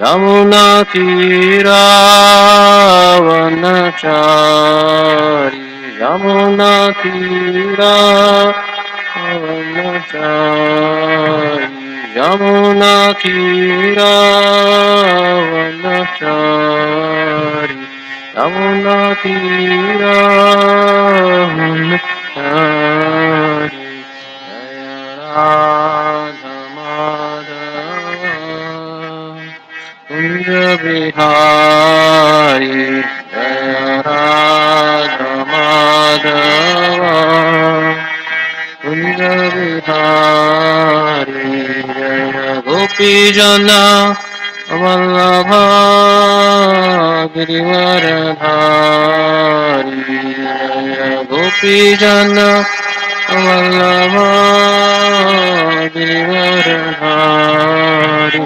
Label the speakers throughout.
Speaker 1: Yamunatiravanachari Yamunatiravanachari Yamunatiravanachari Yamunatiravanachari Jaya Radha Madhava Kunja Bihari Jaya Radha Madhava Kunja Bihari Jaya Gopi Jana Vallabha Girivaradhari Jaya Gopi Jana Vallabha Girivaradhari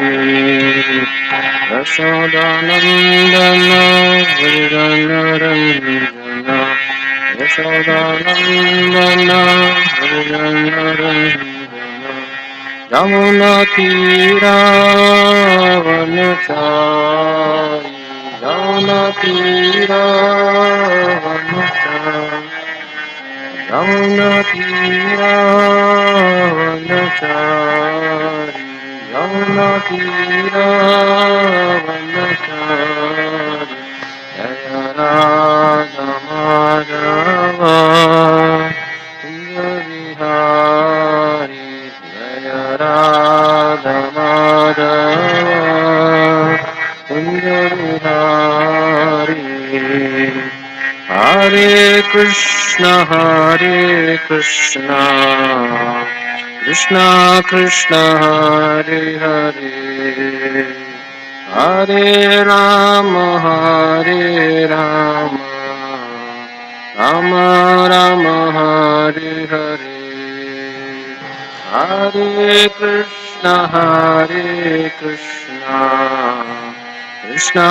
Speaker 1: Yashodanandana Harijanaranja Yashodanandana Harijanaranja Yamunatiravanachari Yamunatiravanachari Yamunatiravanachari Yamunatiravanachari Jaya Radha Madhava Kunja Vihari Jaya Radha Madhava Kunja Vihari Hare Krishna Krishna Krishna Hare Hare Hare Rama Hare Rama Rama Rama Hare Hare Hare Krishna Krishna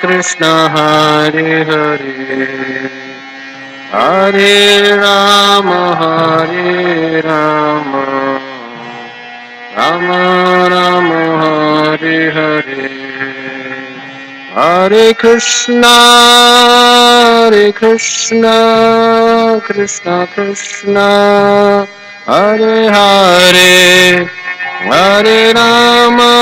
Speaker 1: Krishna Hare Hare Hare Rama Rama Rama Hare Hare Hare Krishna Krishna Krishna Hare Hare Hare Rama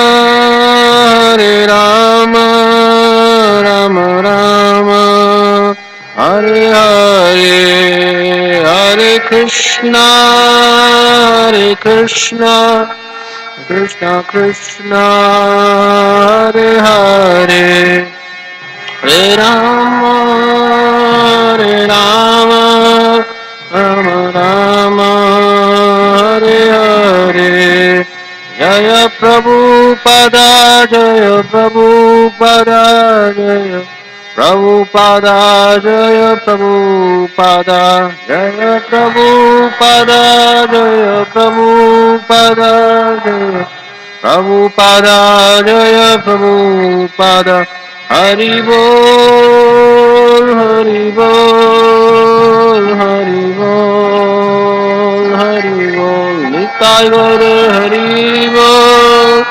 Speaker 1: Rama Rama Hare Hare Hare Krishna Krishna Krishna Hare Hare Hare Rama Rama Rama Hare Hare Jaya Prabhupada Jaya Prabhupada Jaya Prabhupada Jaya Prabhupada Jaya Prabhupada Jaya Prabhupada Jaya Prabhupada Jaya Prabhupada Hari Bol Hari Bol Hari Bol Hari Bol Nitai Gaur Hari Bol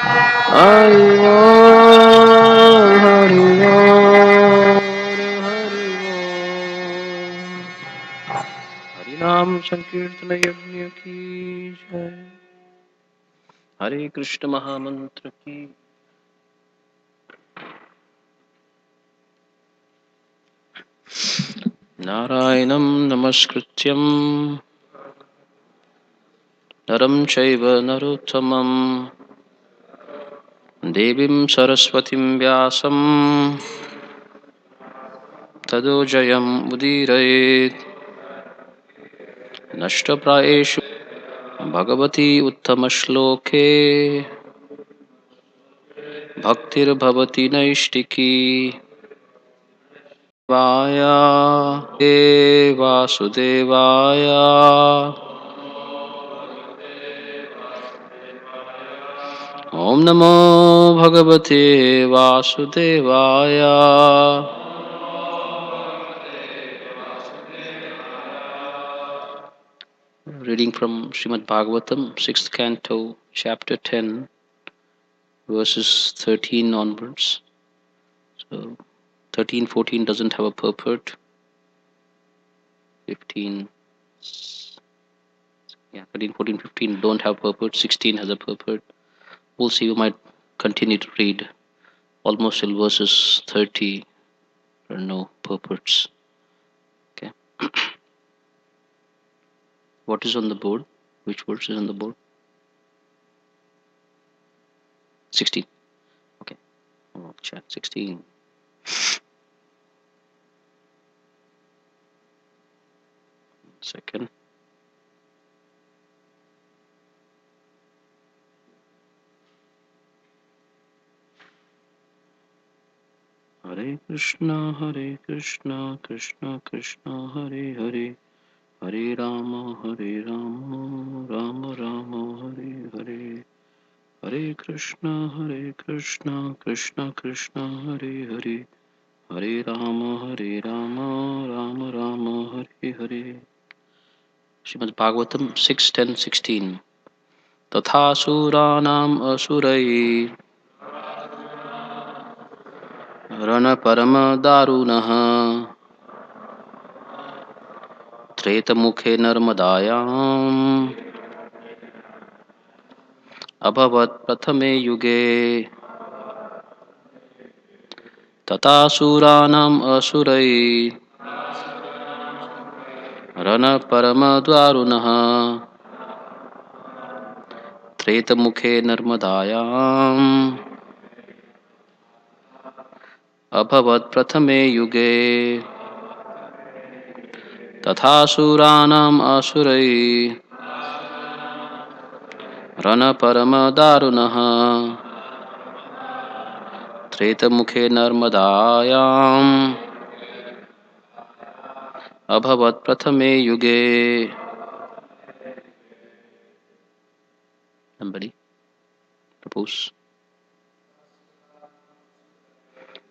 Speaker 1: Hari Bol Hari Bol Harinam Sankirtana Yajna ki jai Hare Krishna Mahamantra ki Narayanam Namaskrityam Naram Chaiva Narottamam Devim Saraswatim Vyasam Tado Jayam Udirayet Nashtapraeshu Bhagavati Uttamashloke Bhaktir Bhavati Naishtiki Vaya Vasudevaya Om Namo Bhagavate Vasudevaya Reading from Srimad Bhagvatam, 6th Canto, Chapter 10, verses 13 onwards. So 13, 14 doesn't have a purport. 15, yeah, 13, 14, 15 don't have purport. 16 has a purport. We'll see. We might continue to read almost till verses 30. There are no purports. Okay. What is on the board? Which verse is on the board? 16. Okay. Oh, chat 16. Second. Hare Krishna, Krishna Krishna, Hare Hare, Hare Rama, Rama Rama, Hare Hare. Hare Krishna, Krishna Krishna, Hare Hare, Hare Rama, Rama Rama, Hare Hare. Srimad Bhagvatam 6:10-16. Tatha suranam asurai rana parama darunah treta mukhe narmadayam abhavat prathame yuge tata suranam asurai rana parama darunah treta mukhe narmadayam abhavat prathame yuge तथा सुरानाम आसुरै रण परम दारुणः त्रेतमुखे नर्मदायाम् अभवत् प्रथमे युगे. Somebody propose.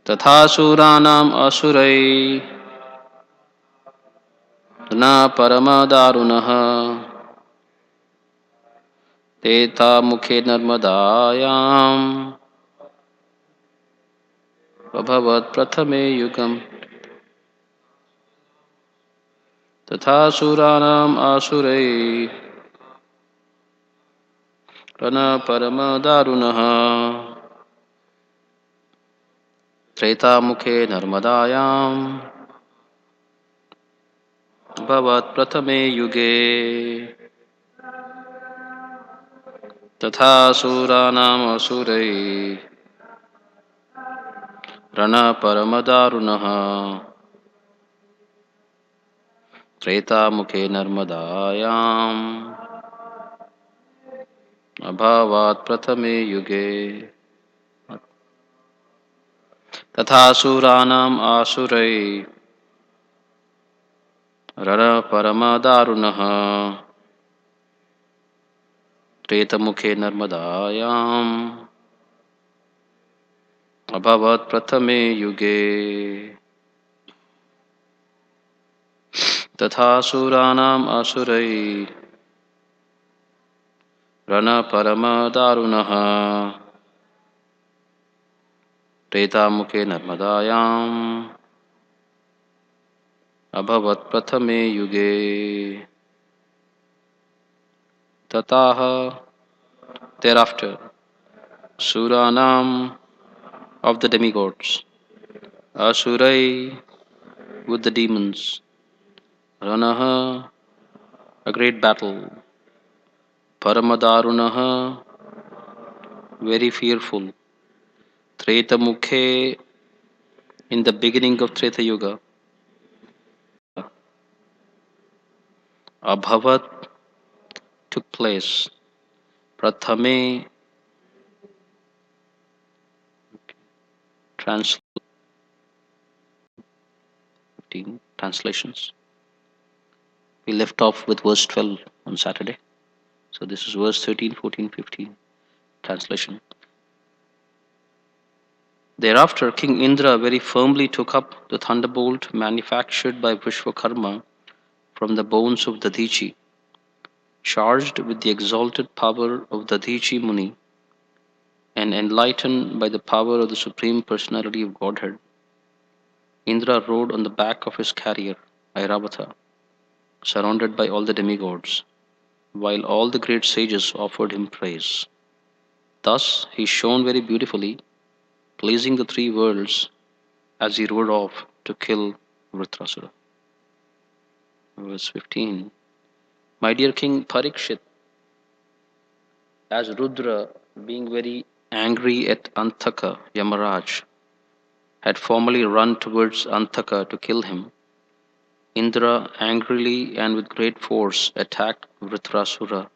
Speaker 1: तथा सुरानाम आसुरै रण परम दारुणः त्रेतामुखे नर्मदायाम् अभवत् प्रथमे युगम्. तथा सुरानाम आसुरै रण परम दारुणः त्रेतामुखे नर्मदायाम् अभवत् प्रथमे युगे. तथा सुरानाम असुरै रण परम दारुणः त्रेतामुखे नर्मदायाम् अभवत् प्रथमे युगे. तथा सुरानाम आसुरै रण परम दारुणः त्रेतमुखे नर्मदायाम् अभवत् प्रथमे युगे. तथा सुरानाम आसुरै रण परम दारुणः त्रेतामुखे नर्मदायाम् अभवत् प्रथमे युगे. ततः thereafter Suranam of the demigods, Asurai with the demons, Ranaha a great battle, Paramadarunaha very fearful, Treta Mukhe in the beginning of Treta Yuga, Abhavat took place, Prathame translations. We left off with verse 12 on Saturday. So this is verse 13, 14, 15 translation. Thereafter, King Indra very firmly took up the thunderbolt manufactured by Vishwakarma from the bones of Dadichi, charged with the exalted power of Dadichi Muni, and enlightened by the power of the Supreme Personality of Godhead, Indra rode on the back of his carrier, Airavatha, surrounded by all the demigods, while all the great sages offered him praise. Thus he shone very beautifully, pleasing the three worlds as he rode off to kill Vritrasura. Verse 15. My dear King Parikshit, as Rudra, being very angry at Antaka, Yamaraj, had formally run towards Antaka to kill him, Indra angrily and with great force attacked Vritrasura,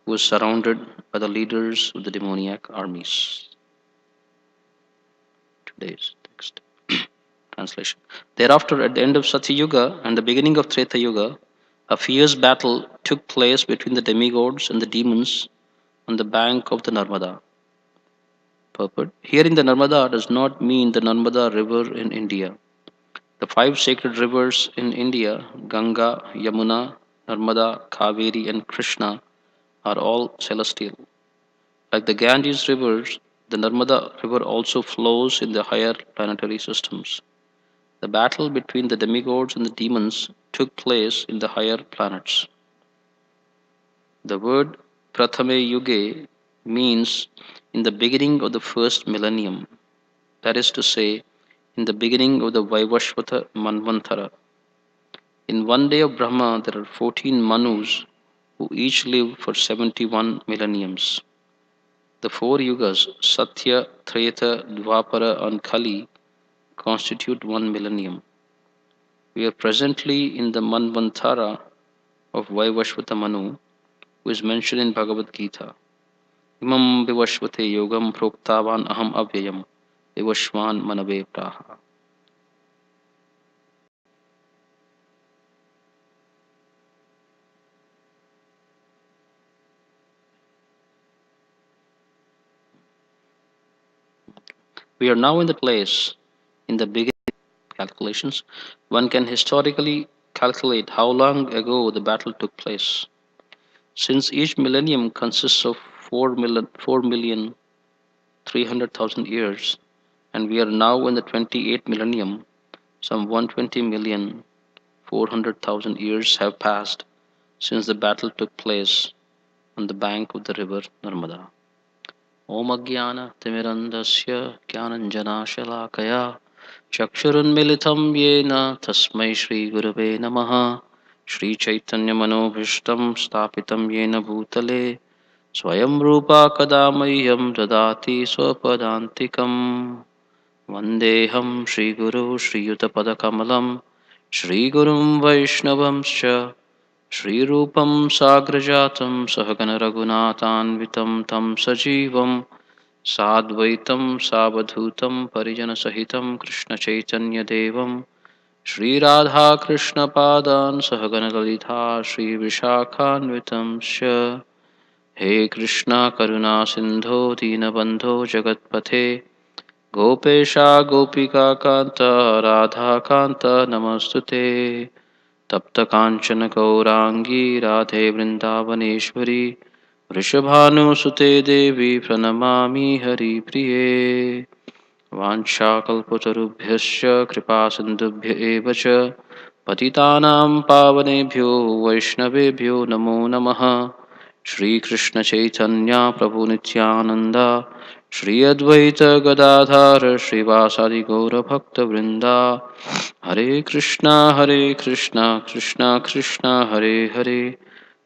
Speaker 1: who was surrounded by the leaders of the demoniac armies. Today's text. Translation. Thereafter, at the end of Satya Yuga and the beginning of Treta Yuga, a fierce battle took place between the demigods and the demons on the bank of the Narmada. Purport. Herein the Narmada does not mean the Narmada river in India. The five sacred rivers in India, Ganga, Yamuna, Narmada, Kaveri, and Krishna, are all celestial. Like the Ganges rivers, the Narmada river also flows in the higher planetary systems. The battle between the demigods and the demons took place in the higher planets. The word Prathame Yuge means in the beginning of the first millennium, that is to say, in the beginning of the Vaivashvata Manvantara. In one day of Brahma, there are 14 Manus who each live for 71 millenniums. The four yugas, Satya, Treta, Dwapara, and Kali, constitute 1 millennium. We are presently in the Manvantara of Vaivashvata Manu, who is mentioned in Bhagavad Gita. Imam Vivashvate Yogam Proktavan Aham Avyayam Vivashvan Manave Praha. We are now in the place, in the beginning calculations, one can historically calculate how long ago the battle took place. Since each millennium consists of 4,300,000 years, and we are now in the 28th millennium, some 120,400,000 years have passed since the battle took place on the bank of the river Narmada. Om Ajnana Timirandasya Jnananjanashalakaya Chakshurunmilitam Yena Tasmai Shri Gurave Namaha Shri Chaitanya Manobhishtam Stapitam Yena Bhutale Swayam Rupa Kadamayyam Dadati Swapadantikam Vandeham Shri Guru Shri Yutapadakamalam Shri Gurum Vaishnavamscha Shri Rupam Sagrajatam Sahagana Raghunathanvitam Tam Sajivam Sadvaitam Savadhutam Parijana Sahitam Krishna Chaitanya Devam Shri Radha Krishna Padan Sahagana Lalita Shri Vishakhanvitam Sha He Krishna Karuna Sindho Dinabandho Jagatpate Gopesha Gopika Kanta Radha Kanta Namastute Tapta Kanchana Gaurangi Radhe Vrindavaneshwari Vrishabhanusute Devi Pranamami Hari Priye Vanchakalpatarubhyascha Kripasindubhya Evacha Patitanam Pavanebhyo Vaishnavebhyo Namo Namaha Shri Krishna Chaitanya Prabhu Nityananda Shri Advaita Gadadhara Shri Vasadi Gaura Bhakta Vrinda Hare Krishna Krishna Krishna Hare Hare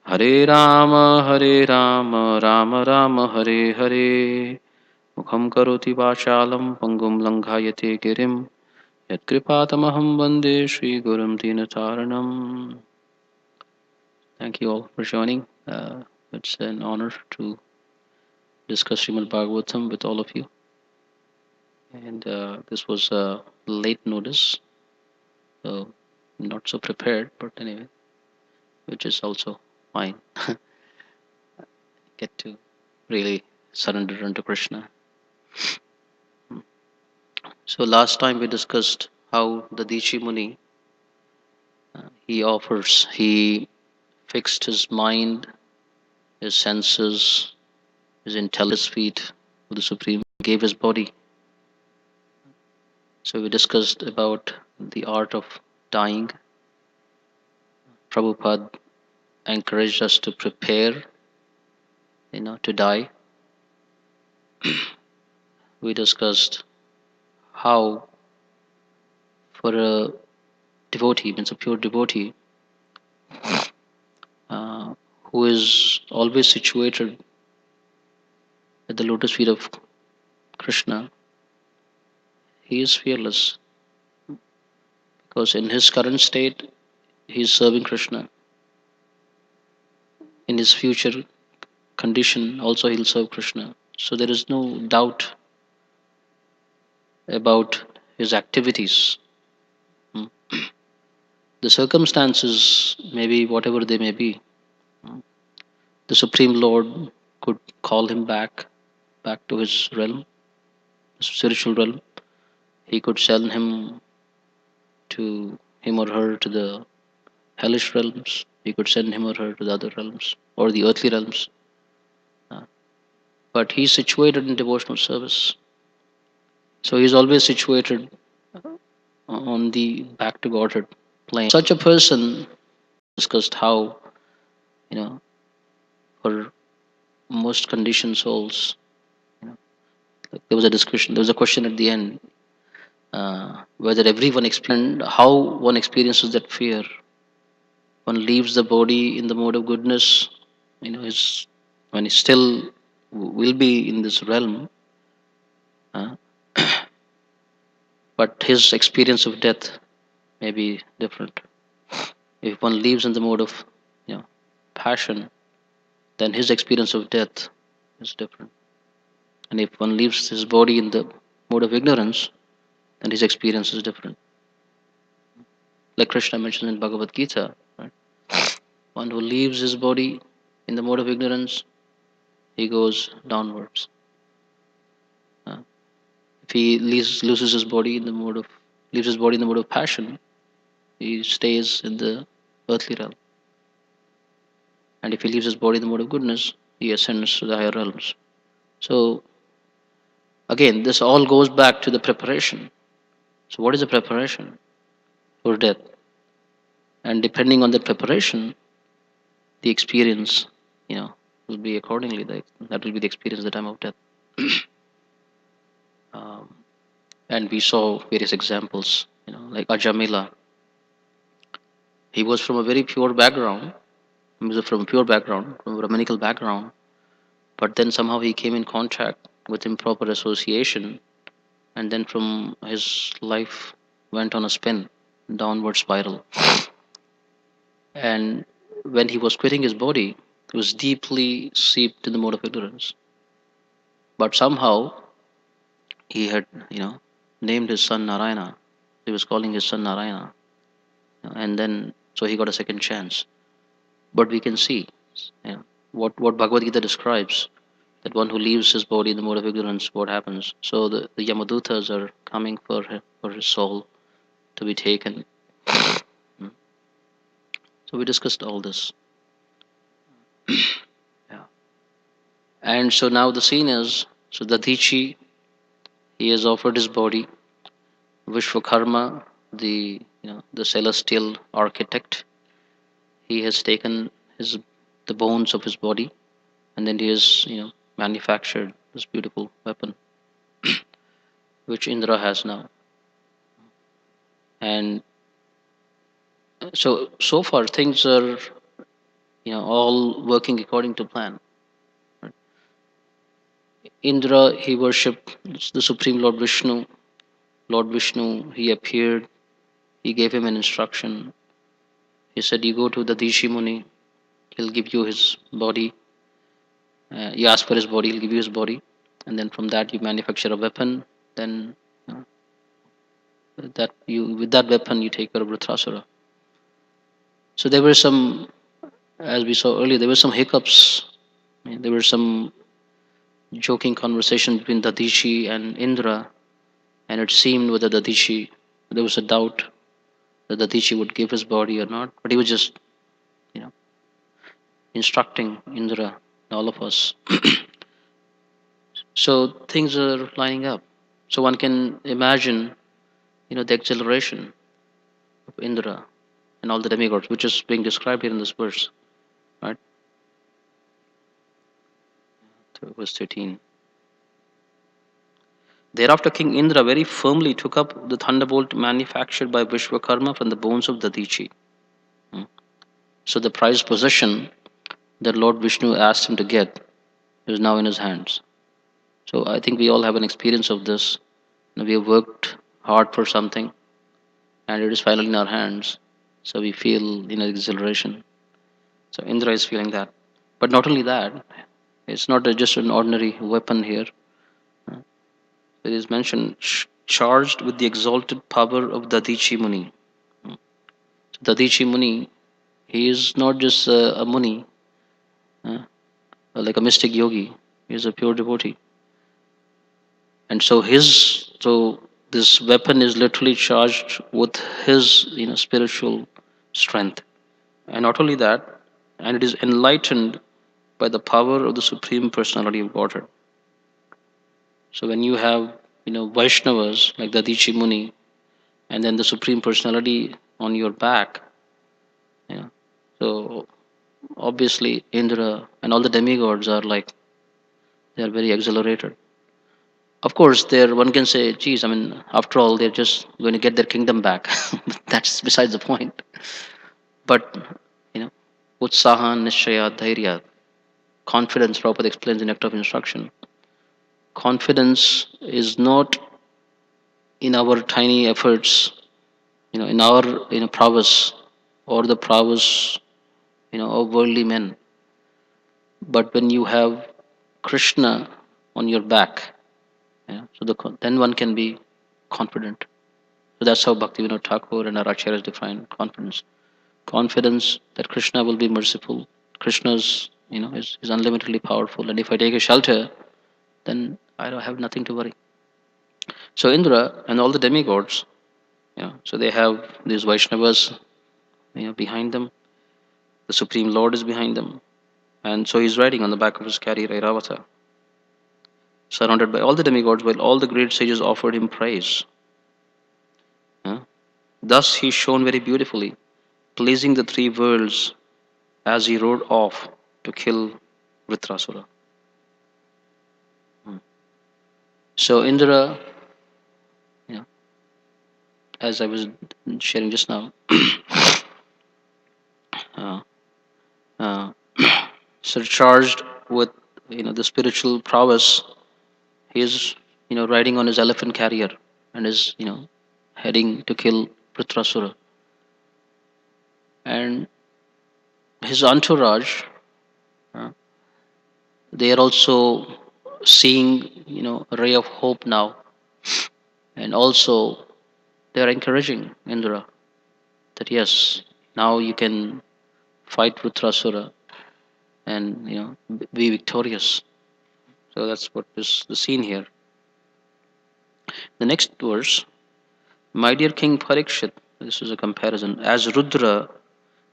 Speaker 1: Hare Rama Rama Rama Hare Hare Mukham karoti vachalam pangum langhayate girim yatkripatamaham vande Shri Gurum Dinataranam. Thank you all for joining. It's an honor to discuss Srimad Bhagavatam with all of you. And this was a late notice, so not so prepared, but anyway, which is also fine. Get to really surrender unto Krishna. So last time we discussed how the Dichi Muni, he fixed his mind, his senses, his intelligence feet the Supreme gave his body. So we discussed about the art of dying. Prabhupada encouraged us to prepare, to die. We discussed how for a devotee, means a pure devotee, uh, who is always situated at the lotus feet of Krishna, he is fearless because in his current state he is serving Krishna. In his future condition also he'll serve Krishna. So there is no doubt about his activities. Hmm. The circumstances, maybe whatever they may be, the Supreme Lord could call him back to his realm, his spiritual realm. He could send him or her to the hellish realms. He could send him or her to the other realms or the earthly realms. Uh, but he's situated in devotional service. So he's always situated on the back to Godhead plane. Such a person discussed how, you know, for most conditioned souls, you know, like there was a question at the end, whether everyone experienced how one experiences that fear. One leaves the body in the mode of goodness, is when he still will be in this realm, uh, but his experience of death may be different. If one lives in the mode of, passion, then his experience of death is different. And if one leaves his body in the mode of ignorance, then his experience is different. Like Krishna mentions in Bhagavad Gita, right? One who leaves his body in the mode of ignorance, he goes downwards. If he loses his body in the mode of leaves his body in the mode of passion, he stays in the earthly realm. And if he leaves his body in the mode of goodness, he ascends to the higher realms. So again, this all goes back to the preparation. So what is the preparation for death? And depending on the preparation, the experience, will be accordingly. That will be the experience at the time of death. um, and we saw various examples, like Ajamila. He was from a very pure background. He was from a pure background, from a Brahminical background, but then somehow he came in contact with improper association, and then from his life went on a spin, downward spiral. And when he was quitting his body, he was deeply seeped in the mode of ignorance. But somehow he had, named his son Narayana. He was calling his son Narayana, and then so he got a second chance. But we can see, what Bhagavad Gita describes, that one who leaves his body in the mode of ignorance, what happens? So the Yamadutas are coming for his soul to be taken. So we discussed all this. Yeah. And so now the scene is, so Dadichi, he has offered his body. Vishwakarma, the celestial architect, he has taken the bones of his body, and then he has, manufactured this beautiful weapon, which Indra has now. And so far things are, all working according to plan. Indra, he worshipped the Supreme Lord Vishnu. Lord Vishnu, he appeared. He gave him an instruction. He said, "You go to the Dishi Muni. He'll give you his body. You ask for his body. He'll give you his body, and then from that you manufacture a weapon. Then that you with that weapon you take care of Vritrasura." So there were some, as we saw earlier, there were some hiccups. There were some joking conversation between Dadishi and Indra, and it seemed whether Dadishi, there was a doubt that Dadishi would give his body or not, but he was just, you know, instructing Indra, all of us. So things are lining up. So one can imagine, the exhilaration of Indra and all the demigods, which is being described here in this verse, right? To verse 13. Thereafter, King Indra very firmly took up the thunderbolt manufactured by Vishwakarma from the bones of Dadichi. Hmm. So the prized possession that Lord Vishnu asked him to get is now in his hands. So I think we all have an experience of this. We have worked hard for something, and it is finally in our hands. So we feel, exhilaration. So Indra is feeling that. But not only that, it's not just an ordinary weapon here. It is mentioned charged with the exalted power of Dadichi Muni. So Dadichi Muni, he is not just a Muni, uh, like a mystic yogi. He is a pure devotee. And so this weapon is literally charged with his spiritual strength. And not only that, and it is enlightened by the power of the Supreme Personality of Godhead. So when you have Vaishnavas like the Dadichi Muni, and then the Supreme Personality on your back, yeah. So obviously Indra and all the demigods are like, they are very exhilarated. Of course, there one can say, geez, I mean, after all, they're just going to get their kingdom back. That's besides the point. But you know, utsaha, nishaya, dhairya, confidence. Prabhupada explains in Nectar of Instruction. Confidence is not in our tiny efforts, in our prowess or the prowess, of worldly men. But when you have Krishna on your back, so then one can be confident. So that's how Bhaktivinoda Thakur and our acharyas define confidence. Confidence that Krishna will be merciful. Krishna's, is unlimitedly powerful, and if I take a shelter, then I don't have nothing to worry. So Indra and all the demigods, so they have these Vaishnavas, behind them. The Supreme Lord is behind them, and so he's riding on the back of his carrier Airavata, surrounded by all the demigods, while all the great sages offered him praise. Yeah? Thus he shone very beautifully, pleasing the three worlds as he rode off to kill Vritrasura. Hmm. So Indra, as I was sharing just now, uh, uh, surcharged with the spiritual prowess, he is riding on his elephant carrier and is heading to kill Vritrasura. And his entourage, uh, they are also seeing a ray of hope now, and also they are encouraging Indra that yes, now you can fight Vritrasura and be victorious. So that's what is the scene here. The next verse, my dear King Parikshit, this is a comparison. As Rudra,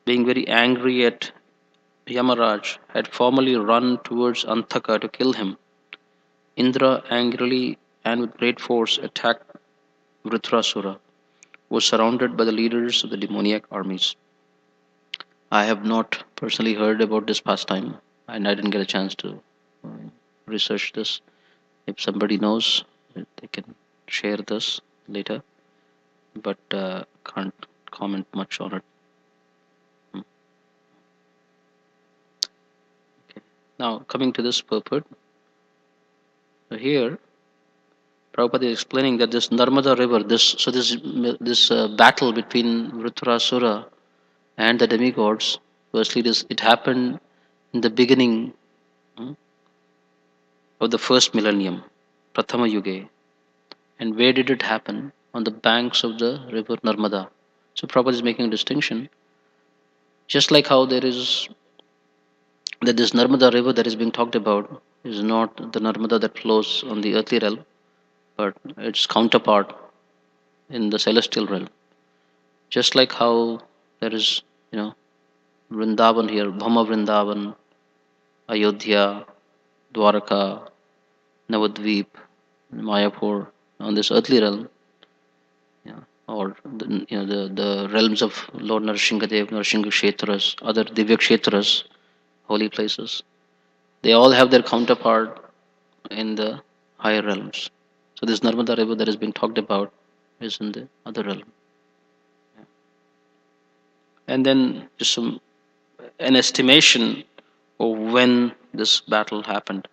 Speaker 1: being very angry at Yamaraj, had formally run towards Antaka to kill him, Indra angrily and with great force attacked Vritrasura, was surrounded by the leaders of the demoniac armies. I have not personally heard about this pastime, and I didn't get a chance to uh, research this. If somebody knows, they can share this later, but can't comment much on it. Hmm. Okay. Now, coming to this purport, so here Prabhupada is explaining that this Narmada river, this battle between Vritrasura and the demigods, firstly, it happened in the beginning, hmm, of the first millennium, Prathama Yuga. And where did it happen? On the banks of the river Narmada. So Prabhupada is making a distinction. Just like how there is that this Narmada river that is being talked about is not the Narmada that flows on the earthly realm, but its counterpart in the celestial realm. Just like how there is, Vrindavan here, Bhama Vrindavan, Ayodhya, Dwaraka, Navadvip, Mayapur, on this earthly realm, yeah, or the realms of Lord Narsingadev, Narsinga Kshetras, other Divya Kshetras, holy places. They all have their counterpart in the higher realms. So this Narmada river that has been talked about is in the other realm. And then just an estimation of when this battle happened.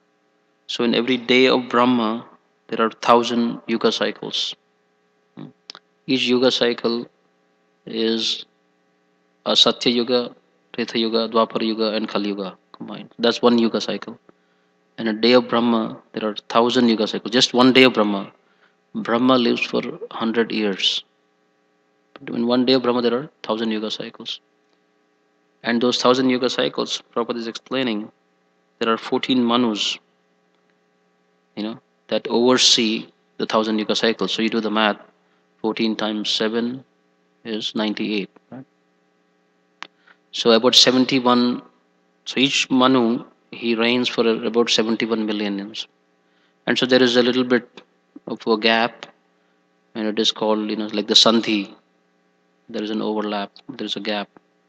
Speaker 1: So in every day of Brahma, there are 1,000 yuga cycles. Each yuga cycle is a Satya Yuga, Treta Yuga, Dwapara Yuga, and Kali Yuga combined. That's one yuga cycle. And a day of Brahma, there are 1,000 yuga cycles. Just one day of Brahma. Brahma lives for 100 years. But in one day of Brahma, there are 1,000 yuga cycles. And those 1,000 yuga cycles, Prabhupada is explaining, there are 14 manus, that oversee the 1,000 yuga cycles. So you do the math. 14 times 7 is 98. Right? So about 71. So each manu, he reigns for about 71 million years. And so there is a little bit of a gap, and it is called, like the Sandhi. There is an overlap, there is a gap.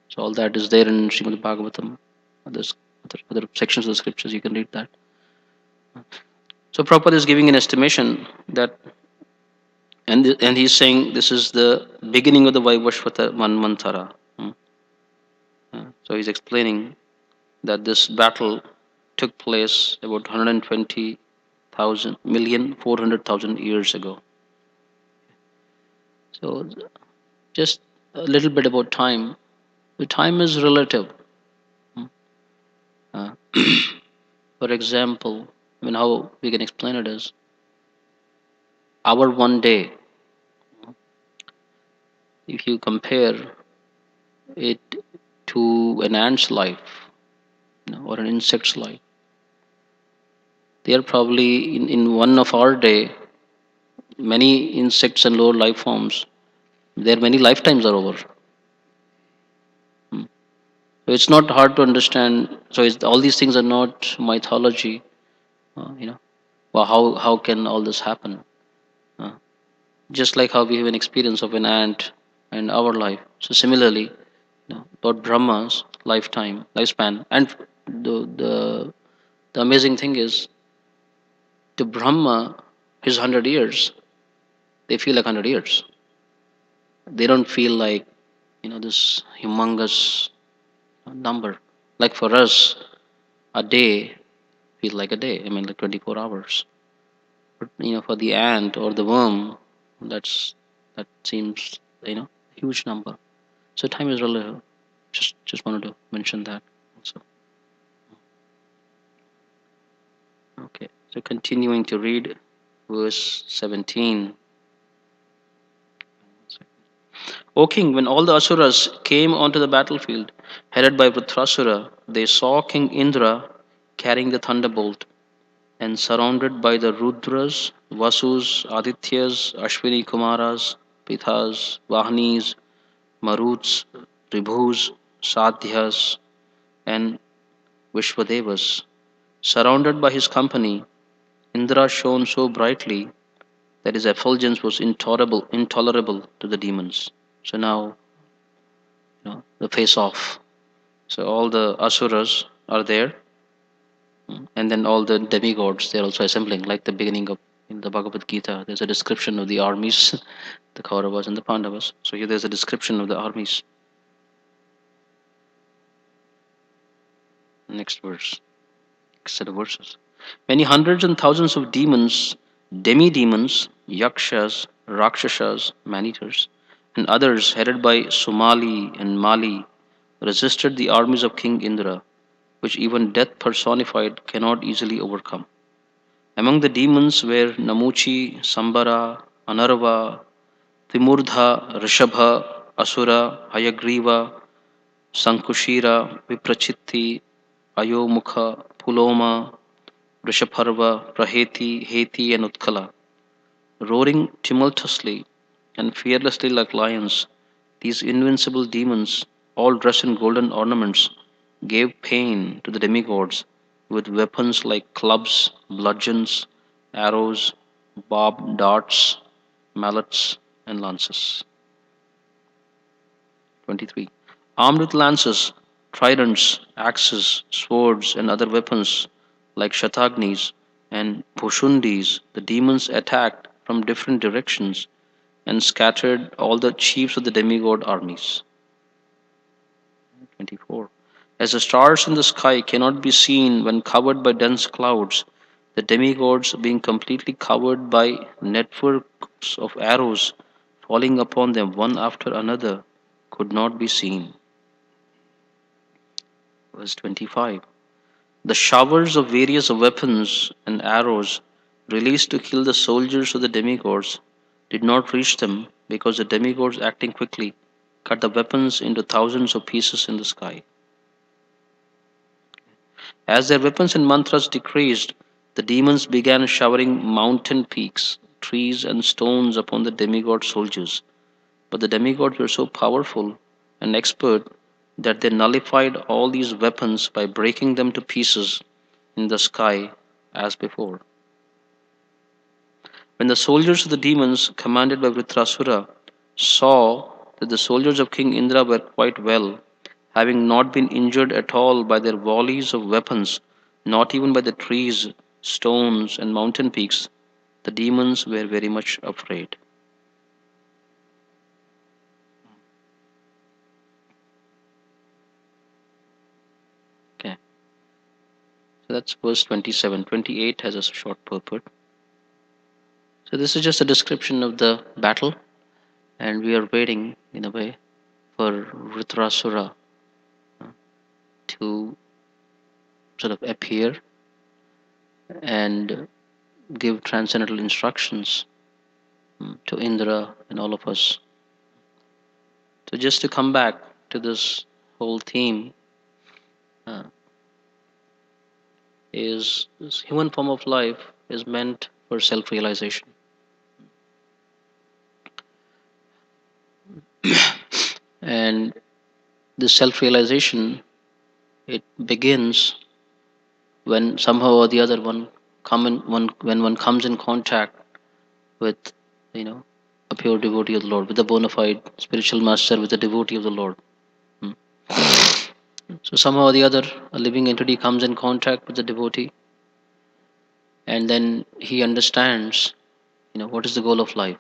Speaker 1: So all that is there in Srimad Bhagavatam. There's other sections of the scriptures, you can read that. So Prabhupada is giving an estimation that, and he's saying this is the beginning of the Vaivashvata Manvantara. So he's explaining that this battle took place about 120,000 million 400,000 years ago. So just a little bit about time. The time is relative. For example, how we can explain it is our one day, if you compare it to an ant's life, or an insect's life, they are probably in one of our day, many insects and lower life forms, their many lifetimes are over. So it's not hard to understand. So all these things are not mythology. Well, how can all this happen? Just like how we have an experience of an ant and our life. So similarly, Lord Brahma's lifespan, and the amazing thing is, to Brahma, his 100 years, they feel like 100 years. They don't feel like this humongous number. Like for us, a day feels like a day. Like 24 hours. But for the ant or the worm, that seems huge number. So time is relative. Just wanted to mention that also. Okay, so continuing to read verse 17. O king, when all the asuras came onto the battlefield, headed by Vritrasura, they saw King Indra carrying the thunderbolt, and surrounded by the Rudras, Vasus, Adityas, Ashwini Kumaras, Pithas, Vahanis, Maruts, Ribhus, Sadhyas, and Vishwadevas. Surrounded by his company, Indra shone so brightly that his effulgence was intolerable to the demons. So now, the face off. So all the asuras are there, and then all the demigods, they're also assembling, like the beginning of in the Bhagavad Gita. There's a description of the armies, the Kauravas and the Pandavas. So here there's a description of the armies. Next verse, set of verses. Many hundreds and thousands of demons, demi-demons, yakshas, rakshasas, man-eaters, and others headed by Sumali and Mali resisted the armies of King Indra, which even death personified cannot easily overcome. Among the demons were Namuchi, Sambara, Anarva, Timurdha, Rishabha, Asura, Hayagriva, Sankushira, Viprachitti, Ayomukha, Puloma, Rishabharva, Praheti, Heti, and Utkala. Roaring tumultuously and fearlessly like lions, these invincible demons, all dressed in golden ornaments, gave pain to the demigods with weapons like clubs, bludgeons, arrows, barbed darts, mallets, and lances. 23. Armed with lances, tridents, axes, swords, and other weapons like shatagnis and bhushundis, the demons attacked from different directions and scattered all the chiefs of the demigod armies. 24. As the stars in the sky cannot be seen when covered by dense clouds, the demigods, being completely covered by networks of arrows falling upon them one after another, could not be seen. Verse 25. The showers of various weapons and arrows released to kill the soldiers of the demigods did not reach them because the demigods, acting quickly, cut the weapons into thousands of pieces in the sky. As their weapons and mantras decreased, the demons began showering mountain peaks, trees, and stones upon the demigod soldiers. But the demigods were so powerful and expert that they nullified all these weapons by breaking them to pieces in the sky as before. When the soldiers of the demons, commanded by Vritrasura, saw that the soldiers of King Indra were quite well, having not been injured at all by their volleys of weapons, not even by the trees, stones, and mountain peaks, the demons were very much afraid. Okay, so that's verse 27. 28 has a short purport. So this is just a description of the battle, and we are waiting, in a way, for Vritrasura to sort of appear and give transcendental instructions to Indra and all of us. So just to come back to this whole theme, uh, is this human form of life is meant for self-realization. And this self-realization, it begins when somehow or the other when one comes in contact with, you know, a pure devotee of the Lord, with a bona fide spiritual master, with a devotee of the Lord. Hmm. So somehow or the other, a living entity comes in contact with the devotee, and then he understands, what is the goal of life.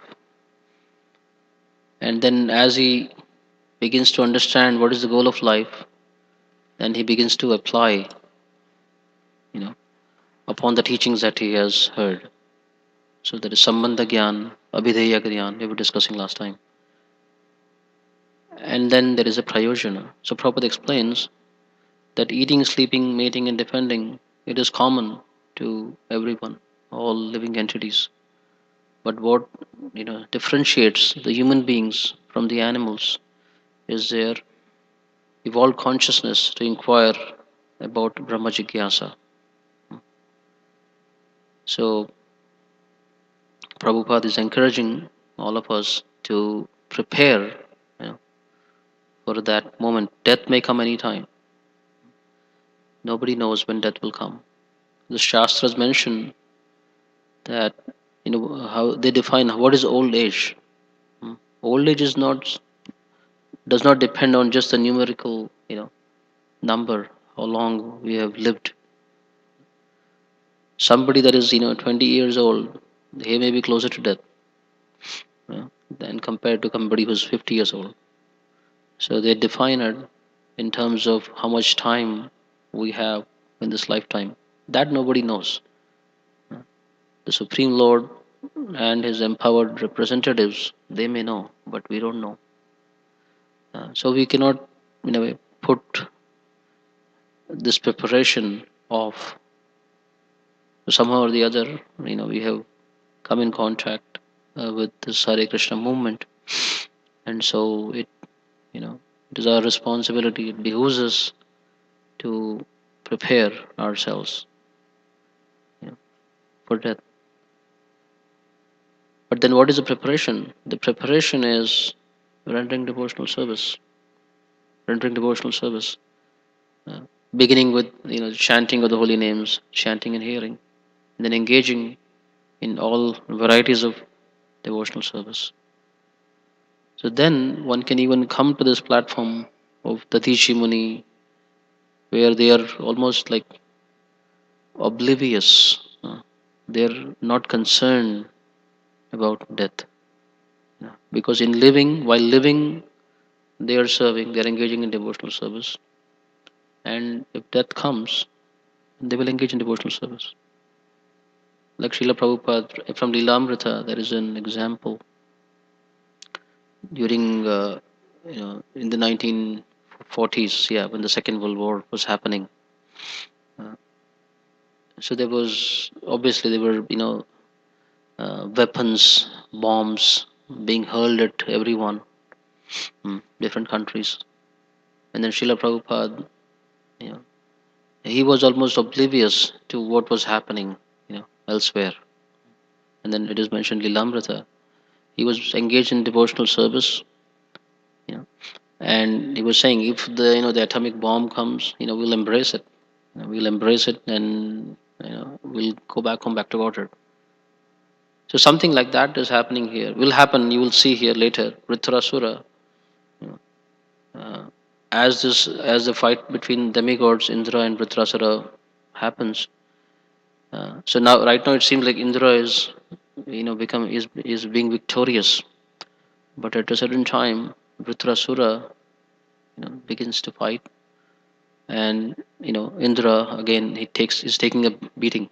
Speaker 1: And then as he begins to understand what is the goal of life, then he begins to apply, you know, upon the teachings that he has heard. So there is Sambandha Gyan, Abhideya Gyan, we were discussing last time. And then there is a Prayojana. So Prabhupada explains that eating, sleeping, mating, and defending, it is common to everyone, all living entities. But what differentiates the human beings from the animals is their evolved consciousness to inquire about Brahma Jigyasa. So Prabhupada is encouraging all of us to prepare, for that moment. Death may come anytime. Nobody knows when death will come. The Shastras mention that, how they define what is old age. Old age does not depend on just the numerical, number, how long we have lived. Somebody that is 20 years old, he may be closer to death, than compared to somebody who's 50 years old. So they define it in terms of how much time we have in this lifetime. That nobody knows. The Supreme Lord and his empowered representatives, they may know, but we don't know. So we cannot, in a way, put this preparation of somehow or the other, we have come in contact with this Hare Krishna movement, and so it is our responsibility. It behooves us to prepare ourselves, for death. But then, what is the preparation? The preparation is rendering devotional service. Rendering devotional service, uh, beginning with chanting of the holy names, chanting and hearing, and then engaging in all varieties of devotional service. So then one can even come to this platform of Datishi Muni, where they are almost like oblivious. They're not concerned about death. Because in living, while living, they are serving, they are engaging in devotional service. And if death comes, they will engage in devotional service. Like Srila Prabhupada from Lilamrita, there is an example during in the 1940s, yeah, when the Second World War was happening. Uh, so there was obviously there were weapons, bombs being hurled at everyone, different countries. And then Srila Prabhupada, you know, he was almost oblivious to what was happening, elsewhere. And then it is mentioned Lilamrita. He was engaged in devotional service, you know, and he was saying, if the atomic bomb comes, we'll embrace it. We'll embrace it, and we'll go back home, back to order. So something like that is happening here. Will happen. You will see here later. Vritrasura, you know, as the fight between demigods Indra and Vritrasura happens. So now, right now, it seems like Indra is, become is being victorious. But at a certain time, Vritrasura, begins to fight, and Indra again is taking a beating,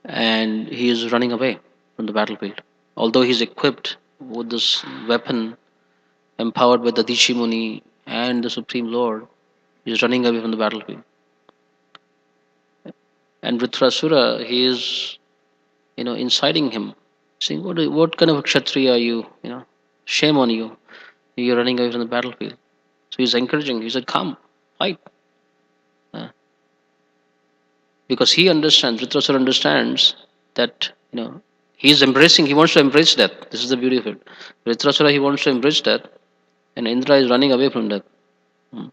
Speaker 1: and he is running away from the battlefield. Although he's equipped with this weapon, empowered by the Dishi Muni and the Supreme Lord, he's running away from the battlefield. And Vritrasura, he is, inciting him, saying, "What kind of a kshatriya are you? Shame on you! You're running away from the battlefield." So he's encouraging. He said, "Come, fight," uh, because he understands. Vritrasura understands that he's embracing. He wants to embrace death. This is the beauty of it. Vritrasura, he wants to embrace death, and Indra is running away from death. Hmm.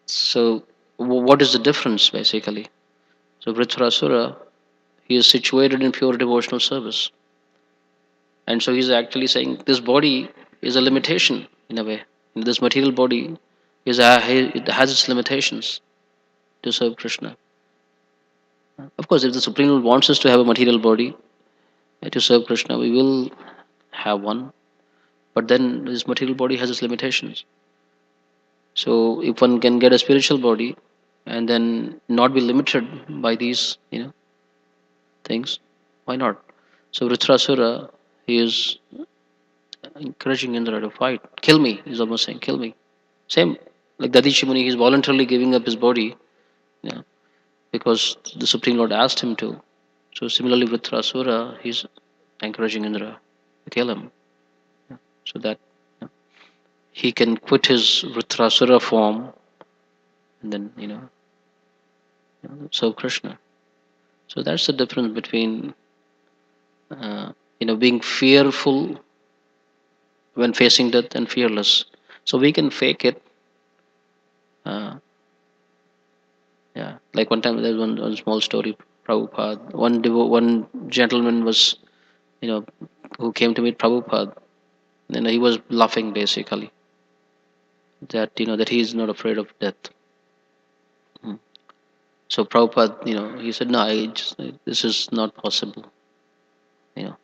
Speaker 1: So, what is the difference basically? So, Vritrasura, he is situated in pure devotional service, and so he's actually saying this body is a limitation in a way. This material body it has its limitations to serve Krishna. Of course, if the Supreme Lord wants us to have a material body to serve Krishna, we will have one. But then this material body has its limitations. So if one can get a spiritual body and then not be limited by these, things, why not? So Vritrasura, he is encouraging Indra to fight. Kill me, he's almost saying, kill me. Same, like Dadichi Muni, he's voluntarily giving up his body, because the Supreme Lord asked him to. So similarly, Vritrasura, he's encouraging Indra to kill him, so that he can quit his Vritrasura form and then serve Krishna. So that's the difference between being fearful when facing death and fearless. So we can fake it. Uh, yeah, like one time there's one small story. Prabhupada, one gentleman was you know who came to meet Prabhupada, and he was laughing basically that that he is not afraid of death. Hmm. So Prabhupada, he said, no, this is not possible. You know,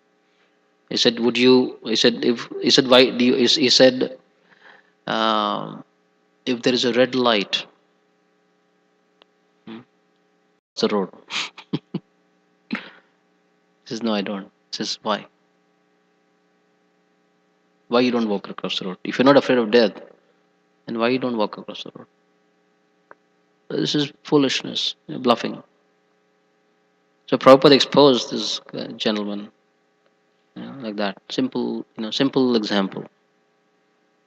Speaker 1: he said, would you? He said, why do you? He said, um, if there is a red light, it's the road. He says, no, I don't. He says, why? Why you don't walk across the road? If you're not afraid of death, then why you don't walk across the road? This is foolishness, bluffing. So Prabhupada exposed this gentleman, like that. Simple example.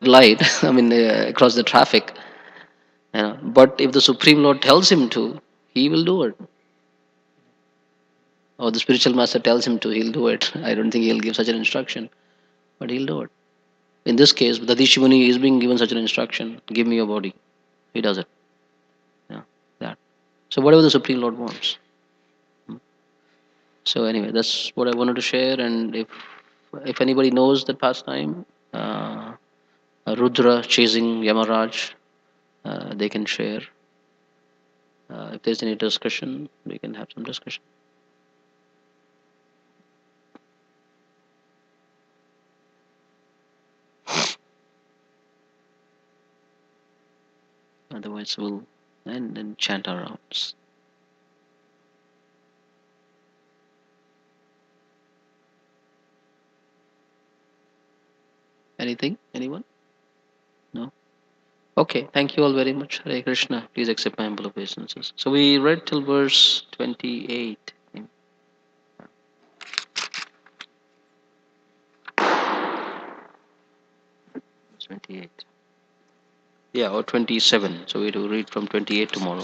Speaker 1: Light, I mean, across the traffic. But if the Supreme Lord tells him to, he will do it. Or the spiritual master tells him to, he'll do it. I don't think he'll give such an instruction, but he'll do it. In this case, the Dishimuni is being given such an instruction: give me your body. He does it. That. So whatever the Supreme Lord wants. So anyway, that's what I wanted to share. And if anybody knows that pastime, Rudra chasing Yamaraj, they can share. If there's any discussion, we can have some discussion. Otherwise, we'll end and chant our rounds. Anything? Anyone? No? Okay, thank you all very much. Hare Krishna. Please accept my humble obeisances. So we read till verse 28. 28. Yeah, or 27. So we will read from 28 tomorrow.